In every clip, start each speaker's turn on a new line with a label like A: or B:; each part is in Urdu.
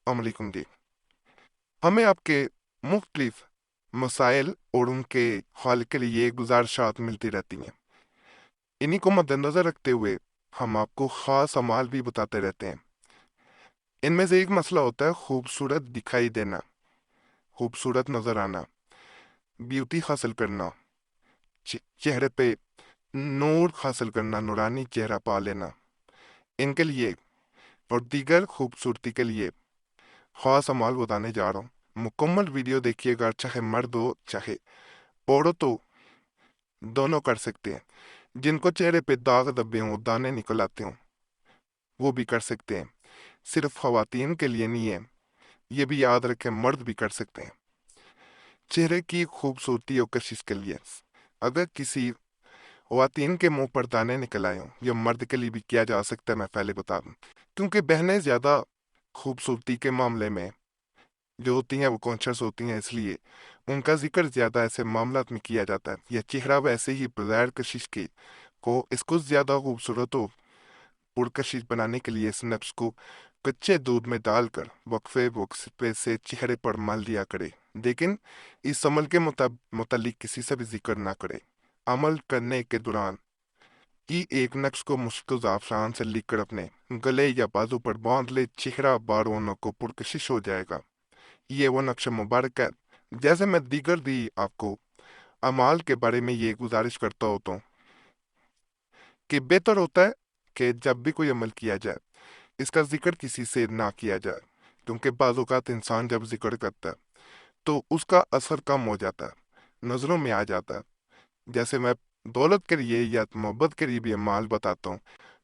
A: علیکم جی۔ ہمیں آپ کے مختلف مسائل اور ان کے حل کے لیے گزارشات ملتی رہتی ہیں۔ انہی کو مد نظر رکھتے ہوئے ہم آپ کو خاص اعمال بھی بتاتے رہتے ہیں۔ ان میں سے ایک مسئلہ ہوتا ہے خوبصورت دکھائی دینا، خوبصورت نظر آنا، بیوٹی حاصل کرنا، چہرے پہ نور حاصل کرنا، نورانی چہرہ پا لینا۔ ان کے لیے اور دیگر خوبصورتی کے لیے خاص اعمال بتانے جا رہا ہوں۔ مکمل ویڈیو دیکھیے گا، چاہے مرد ہو چاہے عورت ہو، دونوں کر سکتے ہیں۔ جن کو چہرے پہ داغ دبے ہوں، دانے نکل آتے ہوں، وہ بھی کر سکتے ہیں۔ صرف خواتین کے لیے نہیں ہے، یہ بھی یاد رکھیں مرد بھی کر سکتے ہیں۔ چہرے کی خوبصورتی اور کشش کے لیے اگر کسی خواتین کے منہ پر دانے نکل آئے ہوں، یہ مرد کے لیے بھی کیا جا سکتا ہے، میں پہلے بتا دوں۔ کیونکہ بہنیں زیادہ خوبصورتی کے معاملے میں جو ہوتی ہیں وہ کانشیس ہوتی ہیں، اس لیے ان کا ذکر زیادہ ایسے معاملات میں کیا جاتا ہے۔ یہ چہرہ ویسے ہی بغیر کشش کے اس کو زیادہ خوبصورت ہو پرکشش بنانے کے لیے اس نفس کو کچے دودھ میں ڈال کر وقفے سے چہرے پر مل دیا کرے، لیکن اس عمل کے متعلق کسی سے بھی ذکر نہ کرے۔ عمل کرنے کے دوران کی ایک نقش کو مشکل آفران سے لکھ کر اپنے گلے یا بازو پر باندھ لے، چہرہ بارونوں کو پرکشش ہو جائے گا۔ یہ وہ نقش مبارک ہے۔ جیسے میں دیگر بھی آپ کو اعمال کے بارے میں یہ گزارش کرتا ہوتا ہوں کہ بہتر ہوتا ہے کہ جب بھی کوئی عمل کیا جائے اس کا ذکر کسی سے نہ کیا جائے، کیونکہ بعض اوقات انسان جب ذکر کرتا ہے تو اس کا اثر کم ہو جاتا ہے، نظروں میں آ جاتا ہے۔ جیسے میں دولت کے لیے یا محبت کے لیے بھی اعمال بتاتا ہوں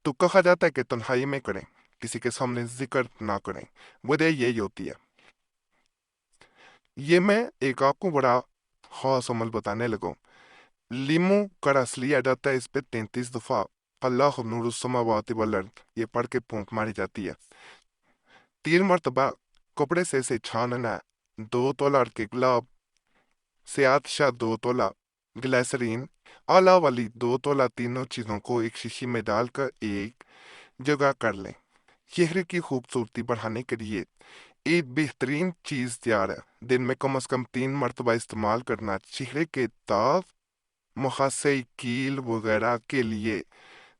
A: تو کہا جاتا ہے کہ تنہائی میں کریں، کسی کے سامنے ذکر نہ کریں، وجہ یہی ہوتی ہے۔ یہ میں ایک آپ کو بڑا خاص عمل بتانے لگوں۔ لیمو کا رس لیا جاتا ہے، اس پہ 33 دفعہ اللہ نور السماوات والارض یہ پڑھ کے پھونک ماری جاتی ہے۔ 3 مرتبہ کپڑے سے اسے چھاننا ہے۔ 2 تولہ کے گلاب، سیاہ شاہ 2 تولہ، گلیسرین اعلیٰ والی 2 تولہ، تینوں چیزوں کو ایک شیشی میں ڈال کر ایک جگہ کر لیں۔ چہرے کی خوبصورتی بڑھانے کے لیے ایک بہترین چیز تیار ہے۔ دن میں کم از کم 3 مرتبہ استعمال کرنا چہرے کے داغ، مخاسے، کیل وغیرہ کے لیے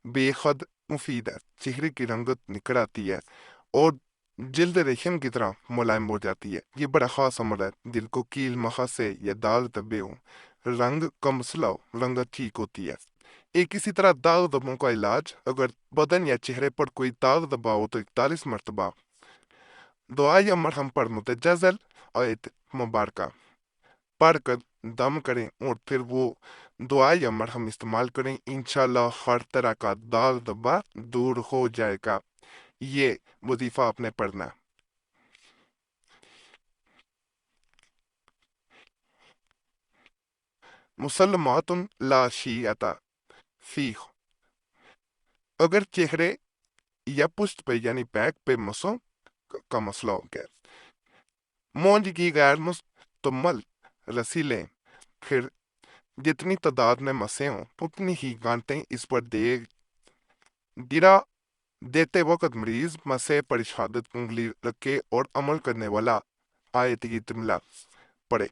A: بے حد مفید ہے۔ چہرے کی رنگت نکھر آتی ہے اور جلد ریشم کی طرح ملائم ہو جاتی ہے۔ یہ بڑا خاص عمل ہے۔ دل کو کیل، مخاسے یا داغ دبے ہوں، رنگ کا مسئلہ ہو، رنگت ٹھیک ہوتی ہے۔ ایک اسی طرح داغ دبوں کا علاج، اگر بدن یا چہرے پر کوئی داغ دبا ہو تو 41 مرتبہ دعا یا مرہم پر متجزل آیت مبارکہ پڑھ کر دم کریں اور پھر وہ دعا یا مرہم استعمال کریں۔ انشاءاللہ ہر طرح کا داغ دبا دور ہو جائے گا۔ یہ وظیفہ آپ نے پڑھنا ہے۔ مسلمات لا شیعۃ فیہ، اگر چہرے یا پشت پہ یعنی بیک پہ مسوں کا مسئلہ ہو گیا، مونج کی غیر مستمل رسی لیں، پھر جتنی تعداد میں مسیں ہوں اتنی ہی گانٹیں اس پر گرا دیتے وقت مریض مسے پر شہادت انگلی رکھے اور عمل کرنے والا آیت کی جملہ پڑھے۔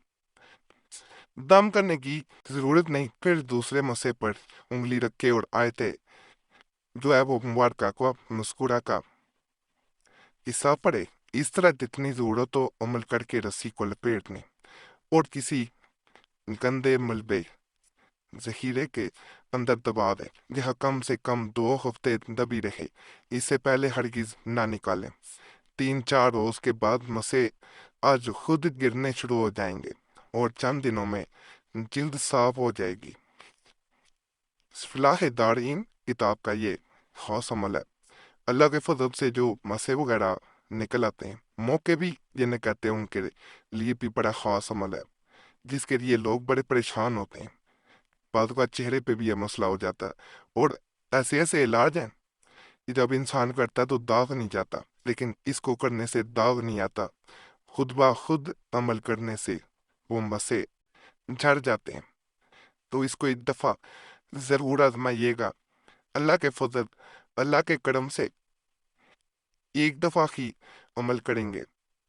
A: دم کرنے کی ضرورت نہیں، پھر دوسرے مسے پر انگلی رکھے اور آیت جو ہے وہ مبارکہ کو مسکرا کا حصہ پڑھے۔ اس طرح جتنی ضرورت ہو عمل کر کے رسی کو لپیٹنے اور کسی گندے ملبے ذخیرے کے اندر دبا دیں، جہاں کم سے کم 2 ہفتے دبی رہے۔ اس سے پہلے ہرگز نہ نکالیں۔ 3-4 روز کے بعد مسے آج خود گرنے شروع ہو جائیں گے اور چند دنوں میں جلد صاف ہو جائے گی۔ فلاح دارین کتاب کا یہ خاص عمل ہے۔ اللہ کے فضل سے جو مسے وغیرہ نکل آتے ہیں، موقع بھی جنہیں کہتے ہیں، ان کے لیے بھی بڑا خاص عمل ہے، جس کے لیے لوگ بڑے پریشان ہوتے ہیں۔ بعض اوقات چہرے پہ بھی یہ مسئلہ ہو جاتا ہے اور ایسے ایسے علاج ہیں کہ جب انسان کرتا ہے تو داغ نہیں جاتا، لیکن اس کو کرنے سے داغ نہیں آتا، خود بخود عمل کرنے سے وہ مسے جھڑ جاتے ہیں۔ تو اس کو ایک دفعہ ضرور آزمائیے گا۔ اللہ کے فضل، اللہ کے کرم سے ایک دفعہ ہی عمل کریں گے